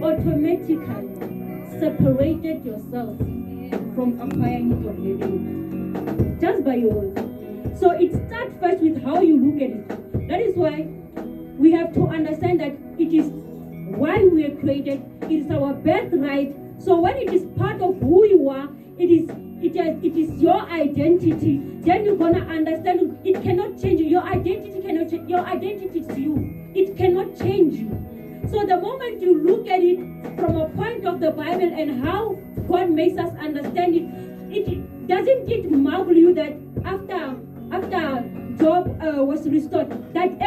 automatically separated yourself from acquiring it of living. Just by your words. So it starts first with how you look at it. That is why we have to understand that it is why we are created. It is our birthright. So when it is part of who you are, it is your identity. Then you're gonna understand it cannot change you. Your identity cannot change. Your identity is you. It cannot change you. So the moment you look at it from a point of the Bible and how God makes us understand it, it doesn't it marvel you that after Job was restored, that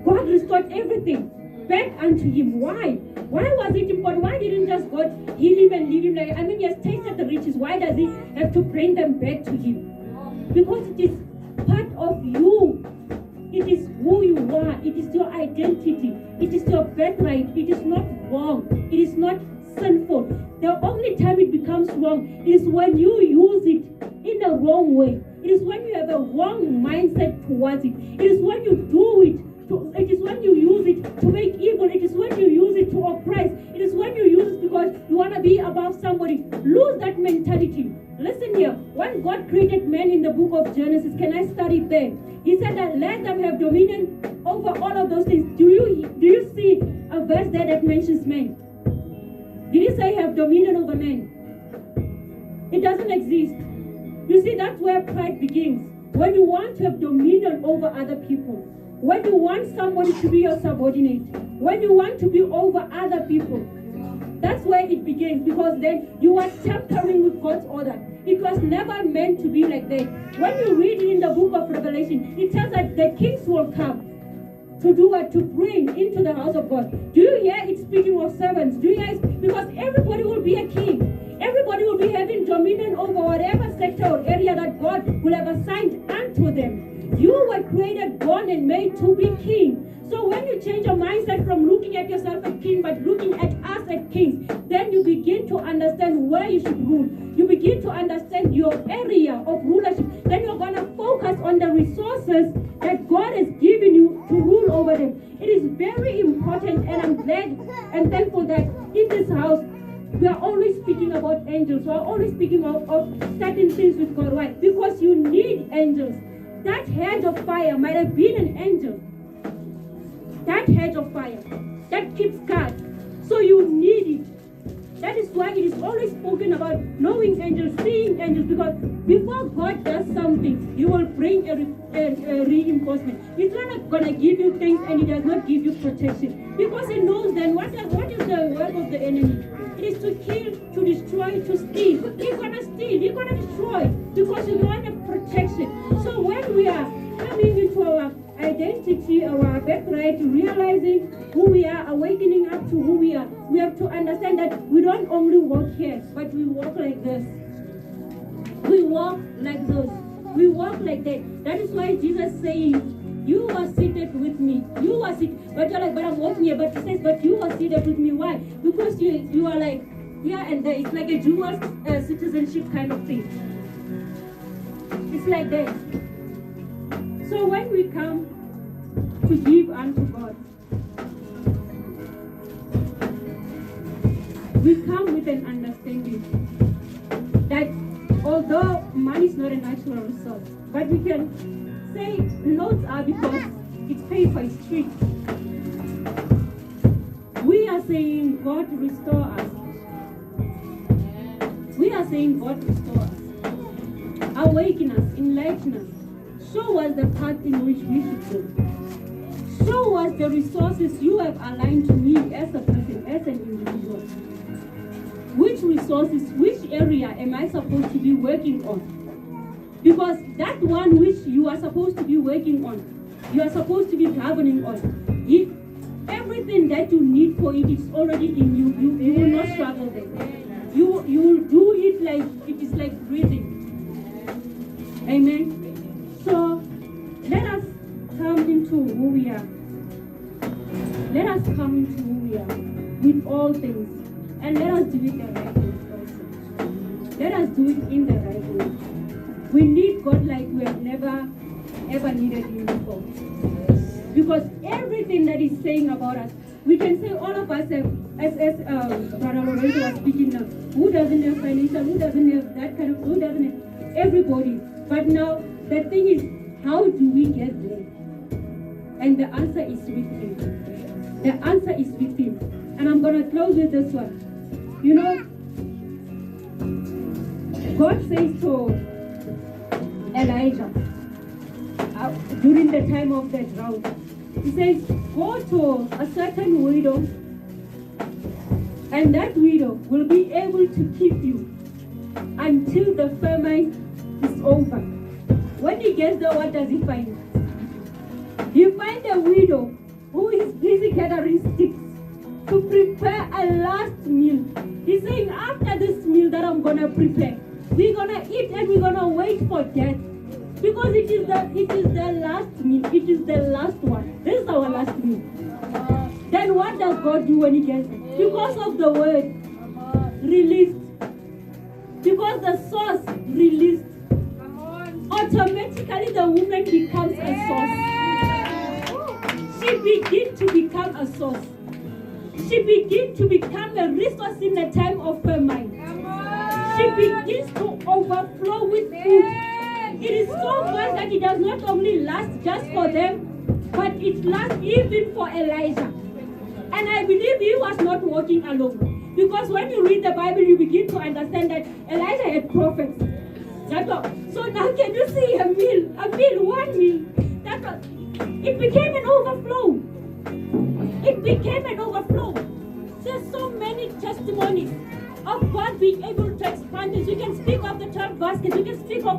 God restored everything back unto him. Why? Why was it important? Why didn't just God heal him and leave him like? I mean, he has tasted the riches. Why does he have to bring them back to him? Because it is part of you. It is who you are. It is your identity. It is your birthright. It is not wrong. It is not sinful. The only time it becomes wrong is when you use it in the wrong way. It is when you have a wrong mindset towards it. It is when you do it. It is when you use it to make evil. It is when you use it to oppress. It is when you use it because you want to be above somebody. Lose that mentality. Listen here. When God created man in the book of Genesis, can I start it there? He said that let them have dominion over all of those things. Do you see a verse there that mentions man? Did he say have dominion over man? It doesn't exist. You see, that's where pride begins. When you want to have dominion over other people. When you want somebody to be your subordinate, when you want to be over other people, that's where it begins, because then you are tampering with God's order. It was never meant to be like that. When you read in the book of Revelation, it tells that the kings will come to do what? To bring into the house of God. Do you hear it speaking of servants? Do you hear it? Because everybody will be a king. Everybody will be having dominion over whatever sector or area that God will have assigned unto them. You were created, born and made to be king. So when you change your mindset from looking at yourself as king, but looking at us as kings, then you begin to understand where you should rule. You begin to understand your area of rulership. Then you're going to focus on the resources that God has given you to rule over them. It is very important, and I'm glad and thankful that in this house, we are always speaking about angels. We are always speaking of certain things with God. Why? Because you need angels. That hedge of fire might have been an angel. That hedge of fire that keeps guard. So you need it. That is why it is always spoken about knowing angels, seeing angels, because before God does something, He will bring a reinforcement. He's not going to give you things and He does not give you protection. Because He knows then what is the work of the enemy. It is to kill, to destroy, to steal. He's going to steal, He's going to destroy, because you want a protection. So when we are coming into our identity, our birthright, realizing who we are, awakening up to who we are, we have to understand that we don't only walk here, but we walk like this. We walk like this. We walk like that. That is why Jesus is saying, you are seated with me. You are seated. But you're like, but I'm walking here. But He says, but you are seated with me. Why? Because you are like here and there. It's like a dual citizenship kind of thing. It's like that. So when we come to give unto God, we come with an understanding that although money is not a natural resource, but we can say notes are because it's paper, it's cheap. We are saying God restore us. We are saying God restore us. Awaken us, enlighten us. Show us the path in which we should go. Show us the resources you have aligned to me as a person, as an individual. Which resources, which area am I supposed to be working on? Because that one which you are supposed to be working on, you are supposed to be governing on, everything that you need for it is already in you. You will not struggle there. You will do it like it is like breathing. Amen. So let us come into who we are. Let us come into who we are with all things. And let us do it the right way also. Let us do it in the right way. We need God like we have never ever needed Him before. Because everything that He's saying about us, we can say all of us have as Brother Lorenzo was speaking now, who doesn't have financial, who doesn't have that kind of, who doesn't have, everybody. But now, the thing is, how do we get there? And the answer is with Him. The answer is with Him. And I'm going to close with this one. You know, God says to Elijah, during the time of the drought, He says, go to a certain widow, and that widow will be able to keep you until the famine is over. When he gets there, what does he find? He finds a widow who is busy gathering sticks to prepare a last meal. He's saying, after this meal that I'm going to prepare, we're going to eat and we're going to wait for death. Because it is the last meal. It is the last one. This is our last meal. Then what does God do when He gets it? Because of the word released. Because the source released. Automatically the woman becomes a source. She begins to become a source. She begins to become a resource in the time of famine. She begins to overflow with food. It is so much that it does not only last just for them, but it lasts even for Elijah. And I believe he was not walking alone. Because when you read the Bible, you begin to understand that Elijah had prophets. So now can you see a meal, one meal? It became an overflow. It became an overflow. There's so many testimonies of God being able to expand this. We can speak of the 12 baskets. We can speak of